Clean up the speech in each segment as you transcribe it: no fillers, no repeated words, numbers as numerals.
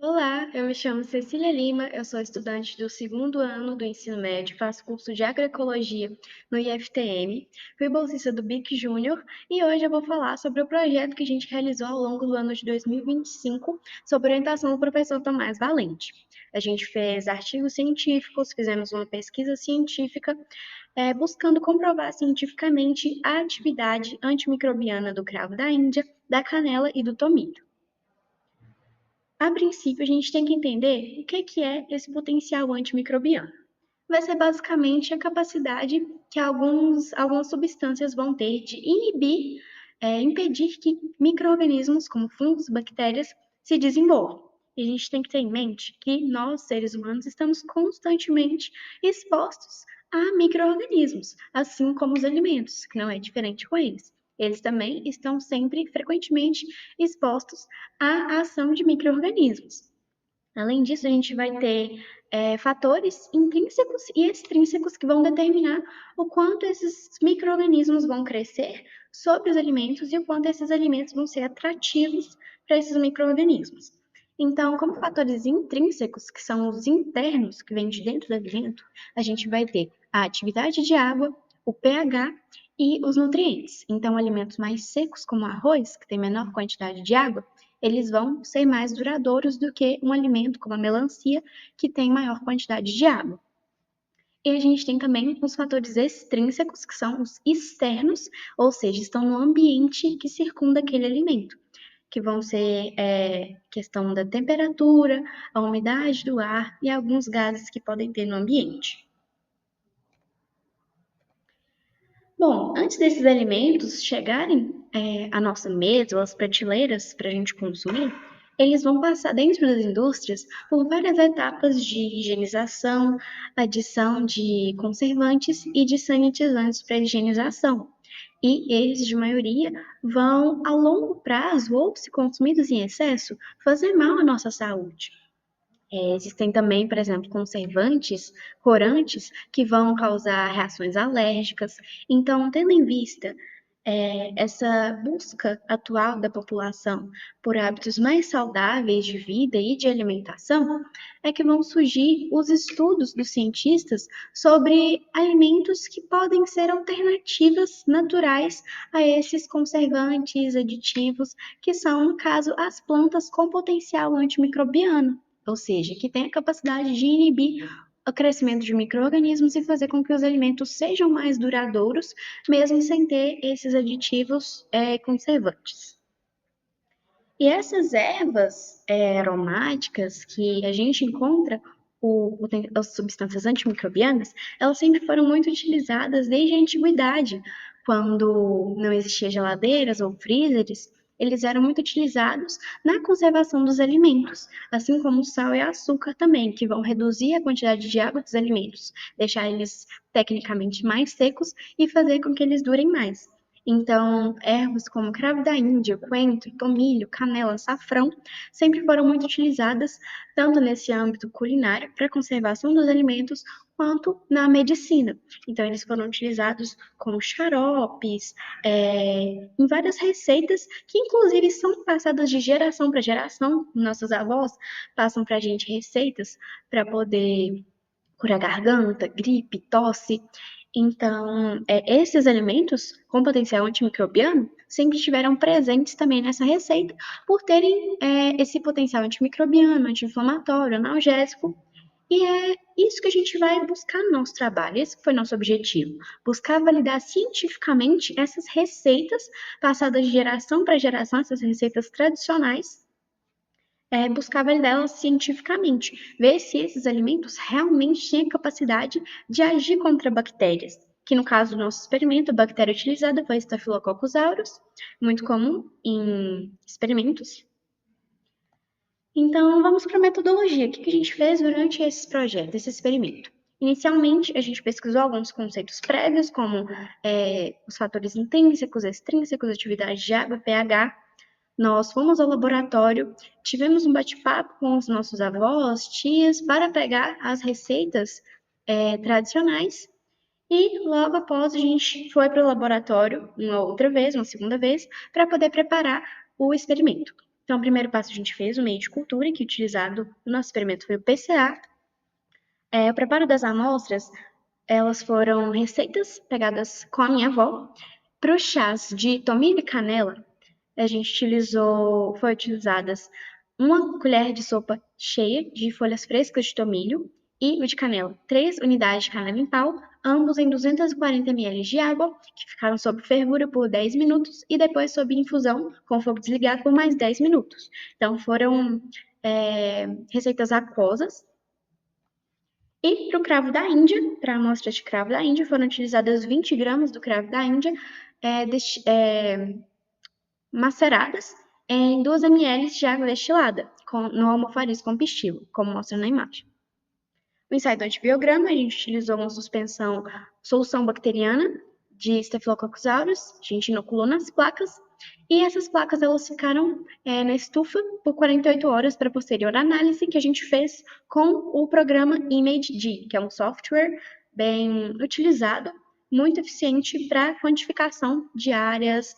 Olá, eu me chamo Cecília Lima, eu sou estudante do segundo ano do ensino médio, faço curso de agroecologia no IFTM, fui bolsista do BIC Júnior e hoje eu vou falar sobre o projeto que a gente realizou ao longo do ano de 2025, sob orientação do professor Tomás Valente. A gente fez artigos científicos, fizemos uma pesquisa científica, buscando comprovar cientificamente a atividade antimicrobiana do cravo da Índia, da canela e do tomilho. A princípio, a gente tem que entender o que é esse potencial antimicrobiano. Vai ser basicamente a capacidade que algumas substâncias vão ter de inibir, impedir que micro-organismos como fungos, bactérias, se desenvolvam. E a gente tem que ter em mente que nós, seres humanos, estamos constantemente expostos a micro-organismos, assim como os alimentos, que não é diferente com eles. Eles também estão sempre, frequentemente, expostos à ação de micro-organismos. Além disso, a gente vai ter fatores intrínsecos e extrínsecos que vão determinar o quanto esses micro-organismos vão crescer sobre os alimentos e o quanto esses alimentos vão ser atrativos para esses micro-organismos. Então, como fatores intrínsecos, que são os internos, que vêm de dentro do alimento, a gente vai ter a atividade de água, o pH e os nutrientes. Então, alimentos mais secos, como arroz, que tem menor quantidade de água, eles vão ser mais duradouros do que um alimento como a melancia, que tem maior quantidade de água. E a gente tem também os fatores extrínsecos, que são os externos, ou seja, estão no ambiente que circunda aquele alimento, que vão ser questão da temperatura, a umidade do ar e alguns gases que podem ter no ambiente. Bom, antes desses alimentos chegarem à nossa mesa ou às prateleiras para a gente consumir, eles vão passar dentro das indústrias por várias etapas de higienização, adição de conservantes e de sanitizantes para higienização. E eles, de maioria, vão, a longo prazo, ou se consumidos em excesso, fazer mal à nossa saúde. Existem também, por exemplo, conservantes, corantes, que vão causar reações alérgicas. Então, tendo em vista essa busca atual da população por hábitos mais saudáveis de vida e de alimentação, é que vão surgir os estudos dos cientistas sobre alimentos que podem ser alternativas naturais a esses conservantes, aditivos, que são, no caso, as plantas com potencial antimicrobiano, ou seja, que têm a capacidade de inibir o crescimento de micro-organismos e fazer com que os alimentos sejam mais duradouros, mesmo sem ter esses aditivos conservantes. E essas ervas aromáticas que a gente encontra, as substâncias antimicrobianas, elas sempre foram muito utilizadas desde a antiguidade, quando não existia geladeiras ou freezers, eles eram muito utilizados na conservação dos alimentos, assim como o sal e açúcar também, que vão reduzir a quantidade de água dos alimentos, deixar eles tecnicamente mais secos e fazer com que eles durem mais. Então, ervas como cravo da Índia, coentro, tomilho, canela, açafrão sempre foram muito utilizadas tanto nesse âmbito culinário para a conservação dos alimentos quanto na medicina. Então, eles foram utilizados como xaropes, em várias receitas que, inclusive, são passadas de geração para geração. Nossos avós passam para a gente receitas para poder curar garganta, gripe, tosse. Então, esses alimentos com potencial antimicrobiano sempre estiveram presentes também nessa receita, por terem esse potencial antimicrobiano, anti-inflamatório, analgésico. E é isso que a gente vai buscar no nosso trabalho. Esse foi nosso objetivo: buscar validar cientificamente essas receitas passadas de geração para geração, essas receitas tradicionais, buscar validá-las cientificamente, ver se esses alimentos realmente têm a capacidade de agir contra bactérias, que no caso do nosso experimento, a bactéria utilizada foi Staphylococcus aureus, muito comum em experimentos. Então, vamos para a metodologia. O que a gente fez durante esse projeto, esse experimento? Inicialmente, a gente pesquisou alguns conceitos prévios, como os fatores intrínsecos, extrínsecos, atividade de água, pH. Nós fomos ao laboratório, tivemos um bate-papo com os nossos avós, tias, para pegar as receitas tradicionais. E logo após a gente foi para o laboratório uma outra vez, uma segunda vez, para poder preparar o experimento. Então, o primeiro passo a gente fez o meio de cultura, que utilizado no nosso experimento foi o PCA. O preparo das amostras, elas foram receitas pegadas com a minha avó. Para os chás de tomilho e canela, a gente foi utilizadas uma colher de sopa cheia de folhas frescas de tomilho e o de canela, 3 unidades de canela em pau, ambos em 240 ml de água, que ficaram sob fervura por 10 minutos e depois sob infusão com o fogo desligado por mais 10 minutos. Então foram receitas aquosas. E para o cravo da Índia, para a amostra de cravo da Índia, foram utilizadas 20 gramas do cravo da Índia, maceradas em 2 ml de água destilada, no almofariz com pistilo, como mostra na imagem. No ensaio do antibiograma, a gente utilizou uma solução bacteriana de Staphylococcus aureus, a gente inoculou nas placas, e essas placas elas ficaram na estufa por 48 horas para posterior análise, que a gente fez com o programa ImageD, que é um software bem utilizado, muito eficiente para quantificação de áreas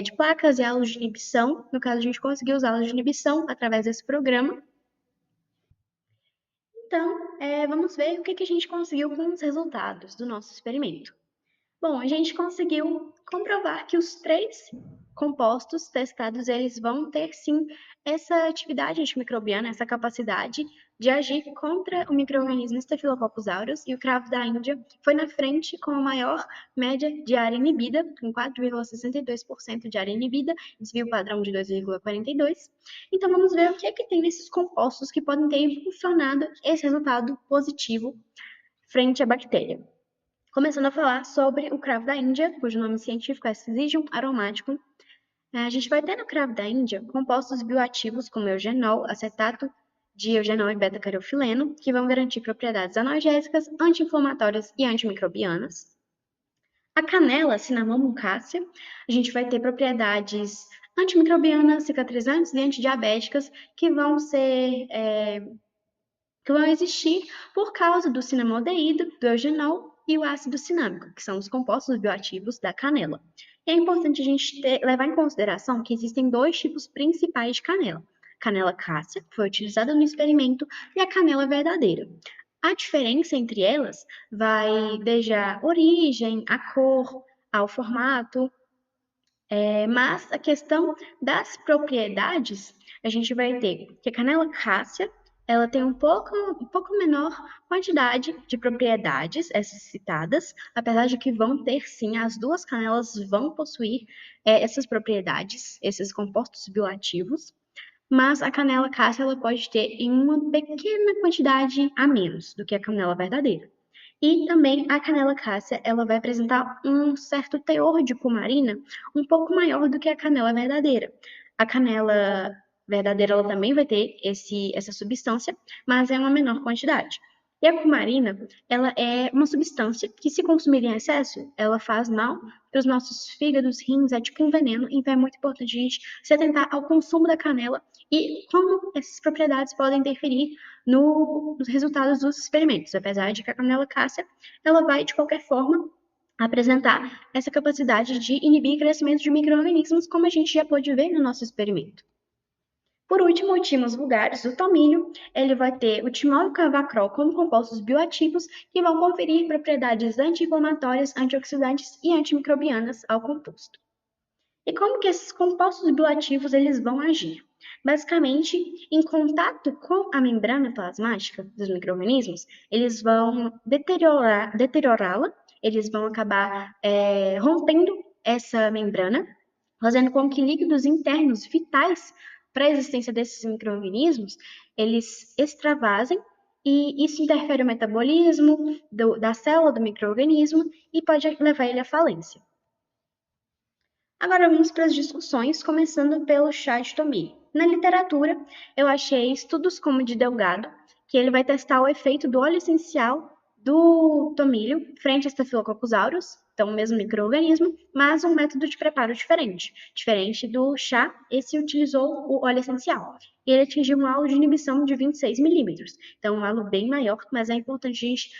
de placas e alos de inibição. No caso, a gente conseguiu usar alos de inibição através desse programa. Então, vamos ver o que a gente conseguiu com os resultados do nosso experimento. Bom, a gente conseguiu comprovar que os 3 compostos testados, eles vão ter sim essa atividade antimicrobiana, essa capacidade de agir contra o micro-organismo Staphylococcus aureus, e o cravo da Índia foi na frente com a maior média de área inibida, com 4,62% de área inibida, desvio padrão de 2,42%. Então vamos ver o que é que tem nesses compostos que podem ter impulsionado esse resultado positivo frente à bactéria. Começando a falar sobre o cravo da Índia, cujo nome científico é Syzygium aromaticum. A gente vai ter no cravo da Índia compostos bioativos como eugenol, acetato de eugenol e beta-carofileno, que vão garantir propriedades analgésicas, anti-inflamatórias e antimicrobianas. A canela, Cinnamomum cassia, a gente vai ter propriedades antimicrobianas, cicatrizantes e antidiabéticas que vão existir por causa do cinnamodeído, do eugenol e o ácido cinnâmico, que são os compostos bioativos da canela. E é importante a gente levar em consideração que existem 2 tipos principais de canela. Canela cássia, que foi utilizada no experimento, e a canela verdadeira. A diferença entre elas vai desde a origem, a cor, ao formato, mas a questão das propriedades, a gente vai ter que a canela cássia, ela tem um pouco menor quantidade de propriedades, essas citadas, apesar de que vão ter sim, as 2 canelas vão possuir essas propriedades, esses compostos bioativos, mas a canela cássia ela pode ter em uma pequena quantidade a menos do que a canela verdadeira. E também a canela cássia, ela vai apresentar um certo teor de cumarina um pouco maior do que a canela verdadeira. A canela verdadeira, ela também vai ter essa substância, mas é uma menor quantidade. E a cumarina, ela é uma substância que, se consumir em excesso, ela faz mal para os nossos fígados, rins, é tipo um veneno, então é muito importante a gente se atentar ao consumo da canela e como essas propriedades podem interferir nos resultados dos experimentos, apesar de que a canela cássia, ela vai, de qualquer forma, apresentar essa capacidade de inibir o crescimento de micro-organismos, como a gente já pôde ver no nosso experimento. Por último, o timos vulgaris, o tomilho, ele vai ter o timol e o cavacrol como compostos bioativos que vão conferir propriedades anti-inflamatórias, antioxidantes e antimicrobianas ao composto. E como que esses compostos bioativos eles vão agir? Basicamente, em contato com a membrana plasmática dos micro-organismos, eles vão deteriorá-la, eles vão acabar rompendo essa membrana, fazendo com que líquidos internos vitais para a existência desses micro-organismos, eles extravasem, e isso interfere no metabolismo da célula do micro-organismo e pode levar ele à falência. Agora vamos para as discussões, começando pelo chá de tomilho. Na literatura, eu achei estudos como o de Delgado, que ele vai testar o efeito do óleo essencial do tomilho frente a Staphylococcus aureus, então o mesmo micro-organismo, mas um método de preparo diferente. Diferente do chá, esse utilizou o óleo essencial. E ele atingiu um halo de inibição de 26 milímetros, então um halo bem maior, mas é importante a gente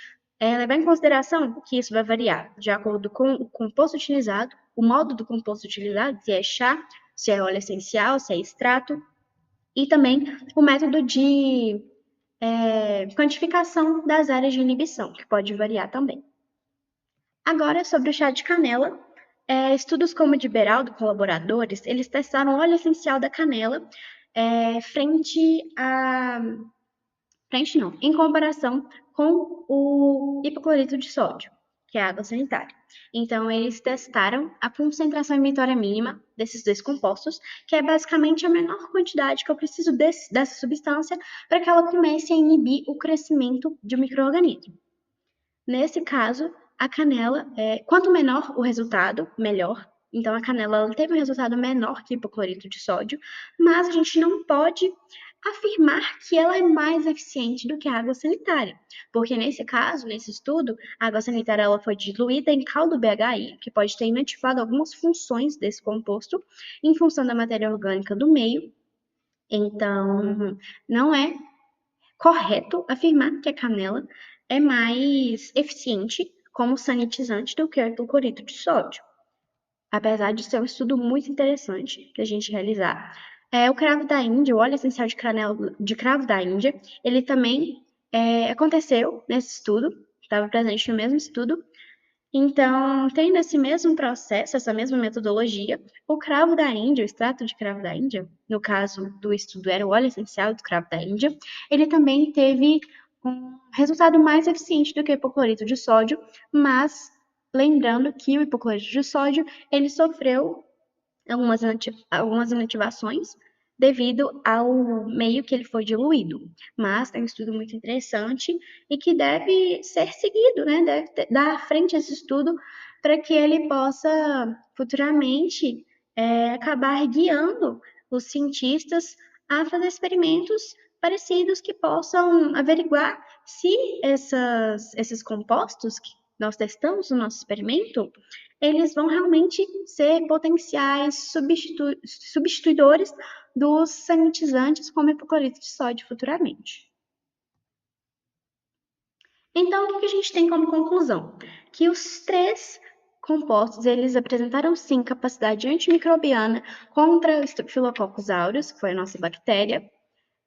levar em consideração que isso vai variar de acordo com o composto utilizado, o modo do composto utilizado, se é chá, se é óleo essencial, se é extrato. e também o método de quantificação das áreas de inibição, que pode variar também. Agora, sobre o chá de canela, estudos como o de Beraldo, colaboradores, eles testaram o óleo essencial da canela frente a... Frente não, em comparação com o hipoclorito de sódio, que é a água sanitária. Então, eles testaram a concentração emitória mínima desses dois compostos, que é basicamente a menor quantidade que eu preciso dessa substância para que ela comece a inibir o crescimento de um micro-organismo. Nesse caso, a canela, quanto menor o resultado, melhor. Então, a canela ela teve um resultado menor que o hipoclorito de sódio, mas a gente não pode afirmar que ela é mais eficiente do que a água sanitária, porque nesse caso, nesse estudo, a água sanitária ela foi diluída em caldo BHI, que pode ter inativado algumas funções desse composto em função da matéria orgânica do meio. Então, não é correto afirmar que a canela é mais eficiente como sanitizante do que o hipoclorito de sódio, apesar de ser um estudo muito interessante da gente realizar. O cravo da Índia, o óleo essencial de cravo da Índia, ele também aconteceu nesse estudo, estava presente no mesmo estudo, então, tendo esse mesmo processo, essa mesma metodologia, o cravo da Índia, o extrato de cravo da Índia, no caso do estudo era o óleo essencial do cravo da Índia, ele também teve um resultado mais eficiente do que o hipoclorito de sódio, mas lembrando que o hipoclorito de sódio, ele sofreu algumas inativações devido ao meio que ele foi diluído. Mas é um estudo muito interessante e que deve ser seguido, né? Deve dar à frente esse estudo para que ele possa futuramente acabar guiando os cientistas a fazer experimentos parecidos que possam averiguar se esses compostos que nós testamos no nosso experimento eles vão realmente ser potenciais substituidores dos sanitizantes como hipoclorito de sódio futuramente. Então, o que a gente tem como conclusão? Que os três compostos, eles apresentaram sim capacidade antimicrobiana contra o Staphylococcus aureus, que foi a nossa bactéria,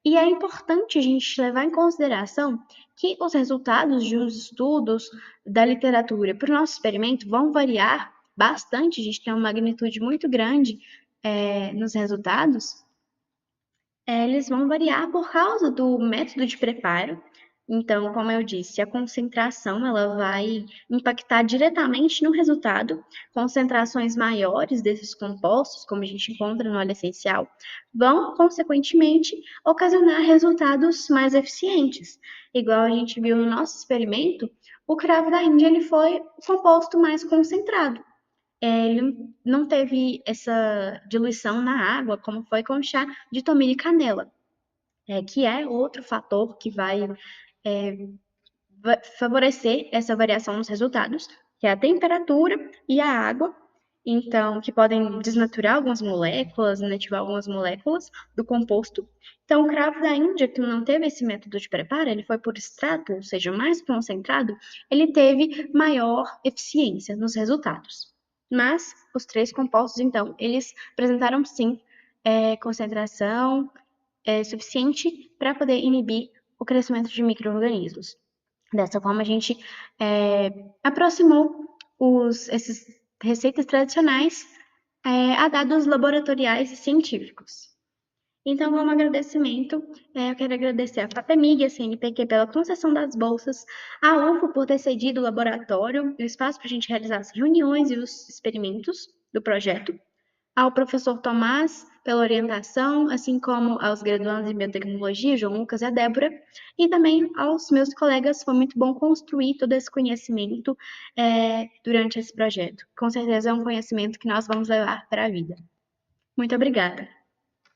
e é importante a gente levar em consideração que os resultados de uns estudos da literatura para o nosso experimento vão variar bastante, a gente tem uma magnitude muito grande nos resultados, eles vão variar por causa do método de preparo. Então, como eu disse, a concentração ela vai impactar diretamente no resultado. Concentrações maiores desses compostos, como a gente encontra no óleo essencial, vão, consequentemente, ocasionar resultados mais eficientes. Igual a gente viu no nosso experimento, o cravo da Índia ele foi o composto mais concentrado. Ele não teve essa diluição na água, como foi com o chá de tomilho e canela, que é outro fator que vai favorecer essa variação nos resultados, que é a temperatura e a água, então, que podem desnaturar algumas moléculas, inativar algumas moléculas do composto. Então, o cravo da Índia, que não teve esse método de preparo, ele foi por extrato, ou seja, mais concentrado, ele teve maior eficiência nos resultados. Mas os três compostos, então, eles apresentaram sim concentração suficiente para poder inibir o crescimento de micro-organismos. Dessa forma, a gente aproximou essas receitas tradicionais a dados laboratoriais e científicos. Então, como agradecimento, eu quero agradecer à FAPEMIG e à CNPq pela concessão das bolsas, à UFO por ter cedido o laboratório e o espaço para a gente realizar as reuniões e os experimentos do projeto, ao professor Tomás pela orientação, assim como aos graduandos em biotecnologia, João Lucas e a Débora, e também aos meus colegas. Foi muito bom construir todo esse conhecimento durante esse projeto. Com certeza é um conhecimento que nós vamos levar para a vida. Muito obrigada.